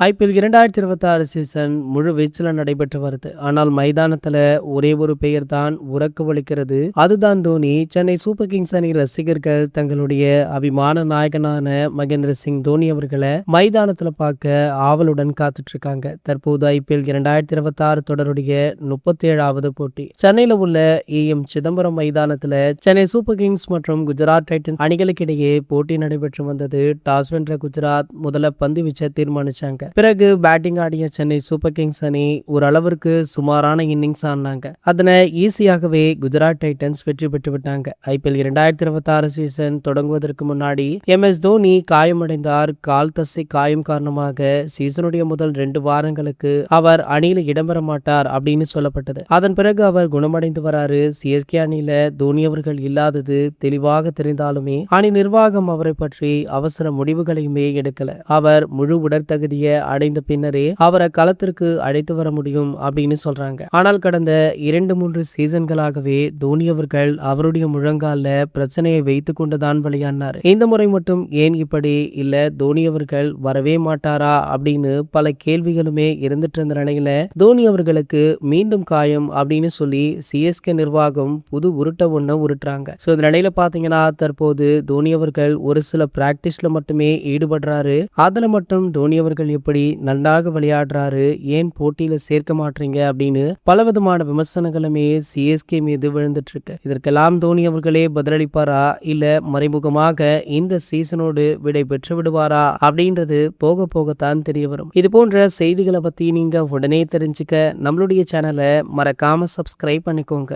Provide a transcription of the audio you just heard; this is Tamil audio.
ஐபிஎல் 2026 சீசன் முழு வீச்சில் நடைபெற்று வருது. ஆனால் மைதானத்துல ஒரே ஒரு பெயர் தான் உரக்க ஒலிக்கிறது. அதுதான் தோனி. சென்னை சூப்பர் கிங்ஸ் அணி ரசிகர்கள் தங்களுடைய அபிமான நாயகனான மகேந்திர சிங் தோனி அவர்களை மைதானத்துல பார்க்க ஆவலுடன் காத்துட்டு இருக்காங்க. தற்போது ஐபிஎல் 2026 தொடருடைய 37வது போட்டி சென்னையில உள்ள EM சிதம்பரம் மைதானத்துல சென்னை சூப்பர் கிங்ஸ் மற்றும் குஜராத் டைட்டன்ஸ் அணிகளுக்கு இடையே போட்டி நடைபெற்று வந்தது. டாஸ் வென்ற குஜராத் முதல்ல பந்து வீச்ச தீர்மானிச்சாங்க. பிறகு பேட்டிங் ஆடிய சென்னை சூப்பர் கிங்ஸ் அணி ஓரளவிற்கு சுமாரான இன்னிங்ஸ் ஆடினாங்க. அதனை ஈஸியாகவே குஜராத் டைட்டன்ஸ் வெற்றி பெற்று விட்டாங்க. ஐபிஎல் 2026 சீசன் தொடங்குவதற்கு முன்னாடி MS தோனி காயமடைந்தார். கால் தசை காயம் காரணமாக சீசனுடைய முதல் 2 வாரங்களுக்கு அவர் அணியில இடம்பெற மாட்டார் அப்படின்னு சொல்லப்பட்டது. அதன் பிறகு அவர் குணமடைந்து வராரு. CSK அணியில தோனி அவர்கள் இல்லாதது தெளிவாக தெரிந்தாலுமே அணி நிர்வாகம் அவரை பற்றி அவசர முடிவுகளையுமே எடுக்கல. அவர் முழு உடற்தகுதியை அடைந்த பின்னரே அவரை களத்திற்கு அழைத்து வர முடியும் அப்படின்னு சொல்றாங்க. ஆனால் கடந்த 2-3 சீசன்களாகவே தோனி அவர்கள் அவருடைய முழங்கால பிரச்சனையை வைத்துக் கொண்டுதான் விளையாடினார். இந்த முறை மட்டும் ஏன் இப்படி இல்ல தோனி அவர்கள் வரவே மாட்டாரா அப்படின்னு பல கேள்விகளுமே இருந்துட்டு இருந்த நிலையில தோனி அவர்களுக்கு மீண்டும் காயம் அப்படின்னு சொல்லி CSK நிர்வாகம் புது உருட்ட ஒண்ணு உருட்டுறாங்க. சோ இந்த நிலையில பாத்தீங்கன்னா தற்போது தோனி அவர்கள் ஒரு சில பிராக்டிஸ்ல மட்டுமே ஈடுபடுறாரு. அதுல மட்டும் தோனி அவர்கள் எப்படி நன்றாக விளையாடுறாரு, ஏன் போட்டியில சேர்க்க மாட்டீங்க அப்படின்னு பலவிதமான விமர்சனங்களுமே CSK மீது விழுந்துட்டு இருக்கு. இதற்கெல்லாம் தோனி அவர்களே பதிலளிப்பாரா இல்ல மறைமுகமாக இந்த சீசனோடு விடை பெற்று விடுவாரா அப்படின்றது போக போகத்தான் தெரிய வரும். இது போன்ற செய்திகளை பத்தி நீங்க உடனே தெரிஞ்சுக்க நம்மளுடைய சேனலை மறக்காம சப்ஸ்கிரைப் பண்ணிக்கோங்க.